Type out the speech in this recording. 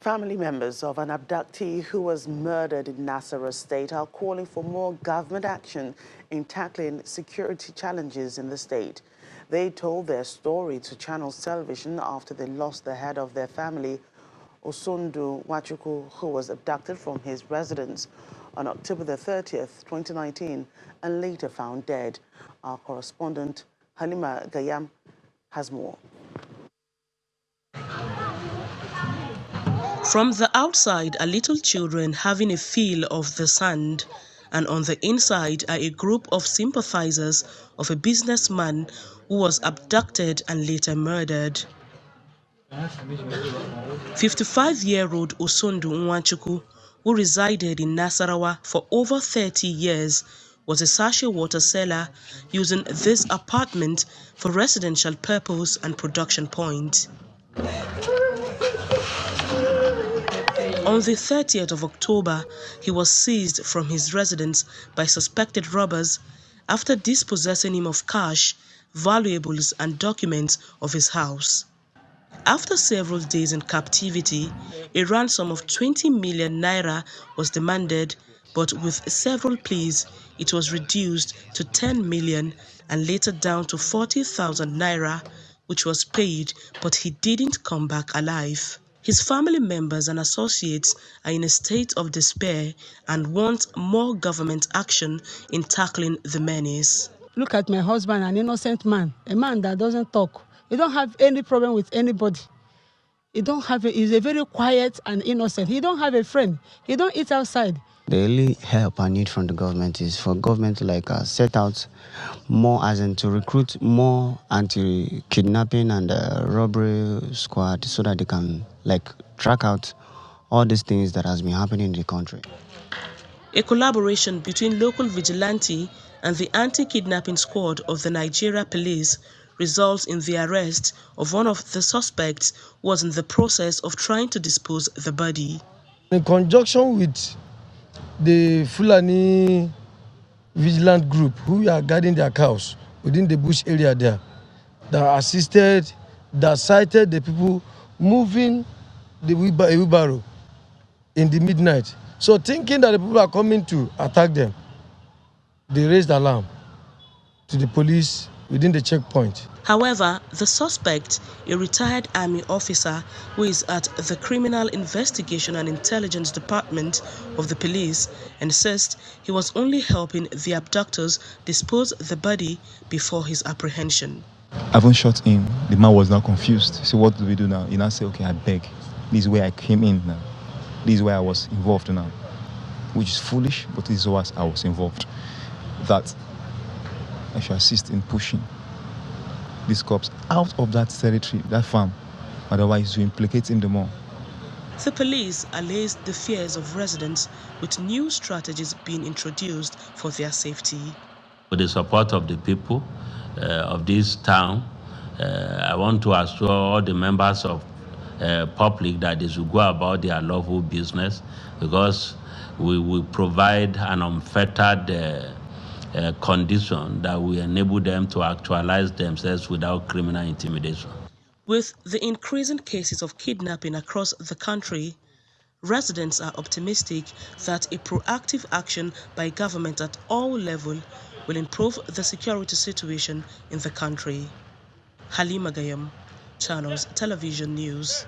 Family members of an abductee who was murdered in Nasarawa State are calling for more government action in tackling security challenges in the state. They told their story to Channels Television after they lost the head of their family, Osondu Wachuku, who was abducted from his residence on October the 30th, 2019, and later found dead. Our correspondent, Halima Gayam, has more. From the outside are little children having a feel of the sand, and on the inside are a group of sympathizers of a businessman who was abducted and later murdered. 55-year-old Osondu Nwachuku, who resided in Nasarawa for over 30 years, was a sachet water seller using this apartment for residential purpose and production point. On the 30th of October, he was seized from his residence by suspected robbers after dispossessing him of cash, valuables and documents of his house. After several days in captivity, a ransom of 20 million naira was demanded, but with several pleas, it was reduced to 10 million and later down to 40,000 naira, which was paid, but he didn't come back alive. His family members and associates are in a state of despair and want more government action in tackling the menace. Look at my husband, an innocent man, a man that doesn't talk. He don't have any problem with anybody. He's a very quiet and innocent. He don't have a friend. He don't eat outside. The only help I need from the government is for government to set out more, as in to recruit more anti-kidnapping and robbery squad so that they can track out all these things that has been happening in the country. A collaboration between local vigilante and the anti-kidnapping squad of the Nigeria police results in the arrest of one of the suspects who was in the process of trying to dispose the body. In conjunction with the Fulani vigilant group who are guarding their cows within the bush area there, that sighted the people moving the wheelbarrow in the midnight. So thinking that the people are coming to attack them, they raised alarm to the police within the checkpoint. However, the suspect, a retired army officer who is at the Criminal Investigation and Intelligence Department of the police, insists he was only helping the abductors dispose the body before his apprehension. I haven't shot him. The man was now confused. So what do we do now? He now said, okay, I beg. This is where I came in now. This is where I was involved now. Which is foolish, but this is where I was involved. That I should assist in pushing these cops out of that territory, that farm, otherwise to implicate him the more. The police allays the fears of residents with new strategies being introduced for their safety. With the support of the people of this town, I want to assure all the members of public that they should go about their lawful business, because we will provide an unfettered condition that will enable them to actualize themselves without criminal intimidation. With the increasing cases of kidnapping across the country, residents are optimistic that a proactive action by government at all levels will improve the security situation in the country. Halima Gayam, Channels Television News.